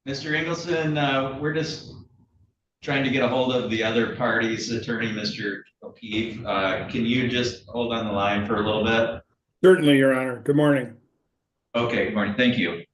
Mr. Ingleson, we're just trying to get a hold of the other party's attorney, Mr. O'Keefe. Can you just hold on the line for a little bit? Certainly, Your Honor. Good morning. Okay, good morning. Thank you.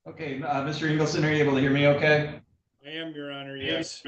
Okay, Mr. Ingleson, are you able to hear me okay? I am, Your Honor, yes.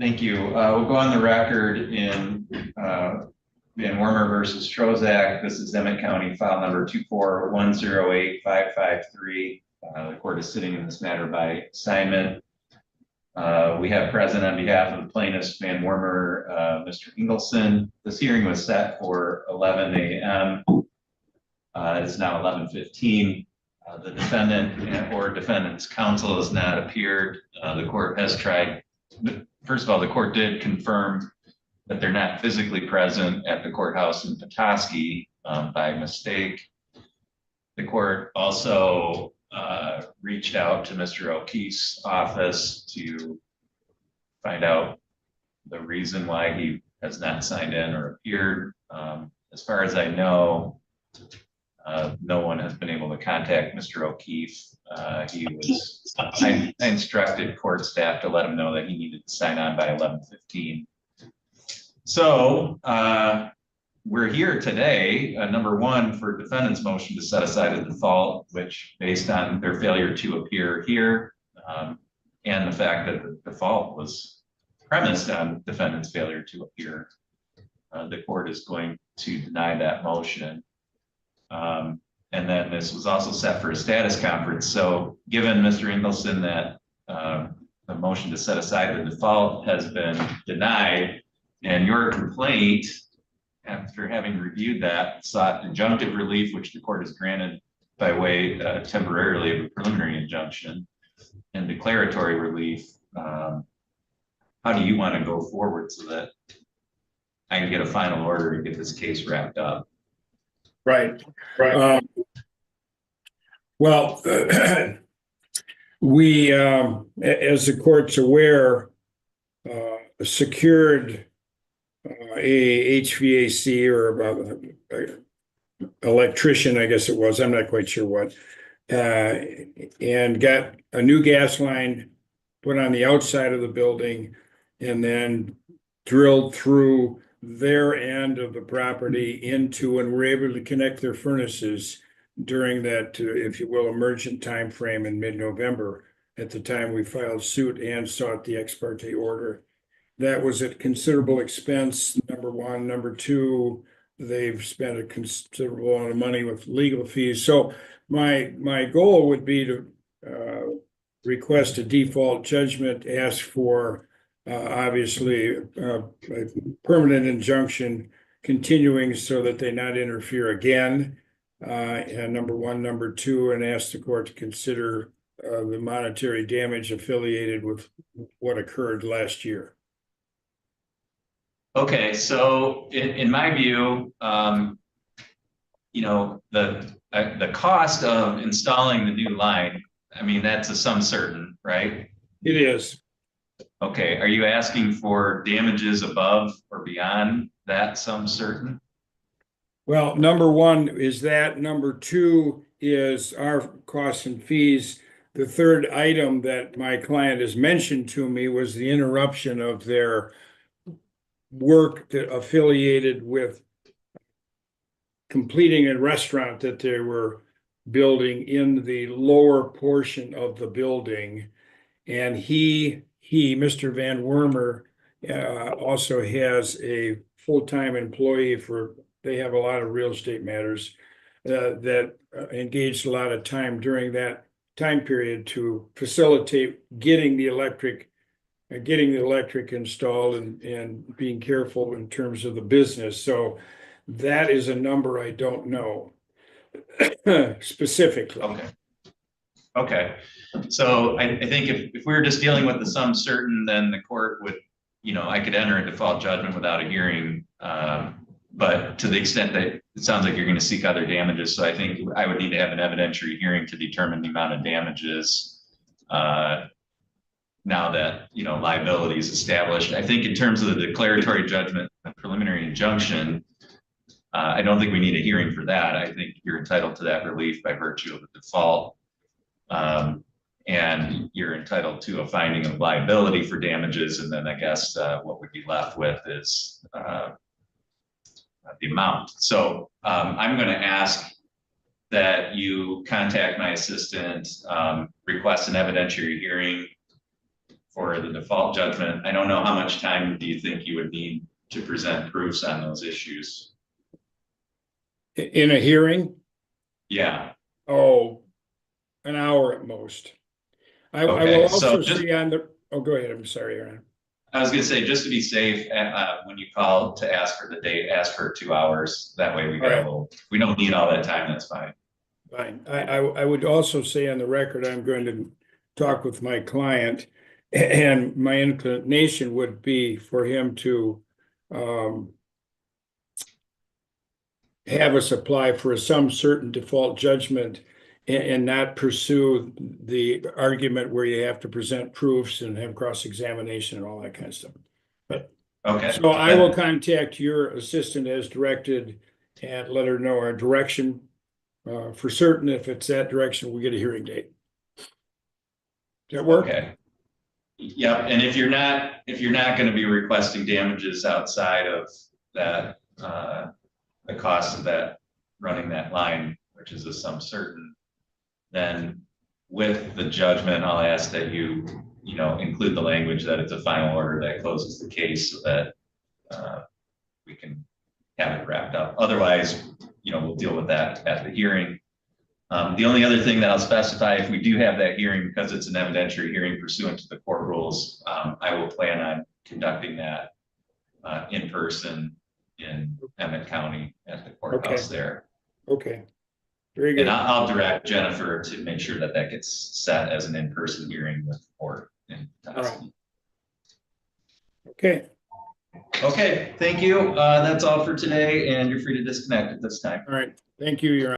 Thank you. We'll go on the record in Van Wormer versus Trozak. This is Emmett County file number 241085553. The court is sitting in this matter by assignment. We have present on behalf of the plaintiffs, Van Wormer, Mr. Ingleson. This hearing was set for 11 a.m. It is now 11:15. The defendant or defendant's counsel has not appeared. The court has tried. First of all, the court did confirm that they're not physically present at the courthouse in Petoskey by mistake. The court also reached out to Mr. O'Keefe's office to find out the reason why he has not signed in or appeared. As far as I know, no one has been able to contact Mr. O'Keefe. I instructed court staff to let him know that he needed to sign on by 11:15. So we're here today, number one, for defendant's motion to set aside a default, which based on their failure to appear here and the fact that the default was premised on defendant's failure to appear, the court is going to deny that motion. And then this was also set for a status conference. So given Mr. Ingleson that the motion to set aside the default has been denied and your complaint, after having reviewed that, sought injunctive relief, which the court has granted by way temporarily of a preliminary injunction, and declaratory relief, how do you want to go forward so that I can get a final order and get this case wrapped up? Right. Well, we, as the court's aware, secured a HVAC or electrician, I guess it was, I'm not quite sure what, and got a new gas line put on the outside of the building and then drilled through their end of the property into and were able to connect their furnaces during that, if you will, emergent time frame in mid-November at the time we filed suit and sought the ex parte order. That was at considerable expense, number one. Number two, they've spent a considerable amount of money with legal fees. So my goal would be to request a default judgment, ask for obviously a permanent injunction continuing so that they not interfere again. And number one, number two, and ask the court to consider the monetary damage affiliated with what occurred last year. Okay, so in my view, you know, the cost of installing the new line, I mean, that's a sum certain, right? It is. Okay, are you asking for damages above or beyond that sum certain? Well, number one is that. Number two is our costs and fees. The third item that my client has mentioned to me was the interruption of their work that affiliated with completing a restaurant that they were building in the lower portion of the building. And he, Mr. Van Wormer, also has a full-time employee they have a lot of real estate matters that engaged a lot of time during that time period to facilitate getting the electric installed and being careful in terms of the business. So that is a number I don't know specifically. Okay. So I think if we were just dealing with the sum certain, then the court would, you know, I could enter a default judgment without a hearing. But to the extent that it sounds like you're going to seek other damages, so I think I would need to have an evidentiary hearing to determine the amount of damages now that, you know, liability is established. I think in terms of the declaratory judgment, a preliminary injunction, I don't think we need a hearing for that. I think you're entitled to that relief by virtue of the default. And you're entitled to a finding of liability for damages. And then I guess what would be left with is the amount. So I'm going to ask that you contact my assistant, request an evidentiary hearing for the default judgment. I don't know how much time do you think you would need to present proofs on those issues? In a hearing? Yeah. Oh, an hour at most. I Okay, will so also just- see on the, oh, go ahead, I'm sorry, Aaron. I was gonna say, just to be safe, when you call to ask for the date, ask for 2 hours. That way we got a Alright. little, we don't need all that time, that's fine. Fine. I would also say on the record, I'm going to talk with my client, and my inclination would be for him to have us apply for some certain default judgment and not pursue the argument where you have to present proofs and have cross-examination and all that kind of stuff. Okay. So I will contact your assistant as directed and let her know our direction. For certain, if it's that direction, we get a hearing date. Does that work? Okay. Yep, and if you're not gonna be requesting damages outside of that, the cost of that, running that line, which is a sum certain, then with the judgment, I'll ask that you include the language that it's a final order that closes the case so that we can have it wrapped up. Otherwise, we'll deal with that at the hearing. The only other thing that I'll specify, if we do have that hearing, because it's an evidentiary hearing pursuant to the court rules, I will plan on conducting that in person in Emmett County at the courthouse there. Okay, very good. And I'll direct Jennifer to make sure that gets set as an in-person hearing with the court in Tuscany. Okay, Okay, thank you. That's all for today, and you're free to disconnect at this time. all right. Thank you, Your Honor.